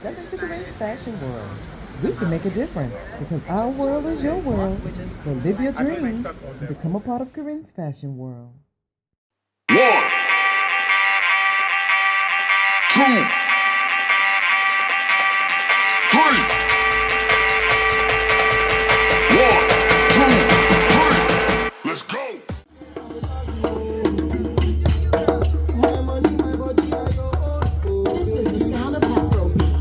Step into Corinne's fashion world. We can make a difference because our world is your world. So live your dreams and become a part of Corinne's fashion world. One, two, three. One, two, three. Let's go. This is the sound of Afro beats.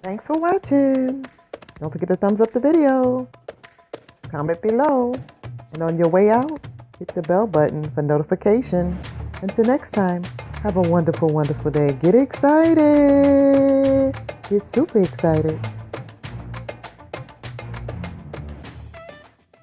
Thanks for watching. Don't forget to thumbs up the video. Comment below. And on your way out, hit the bell button for notification. Until next time, have a wonderful, wonderful day. Get excited. Get super excited.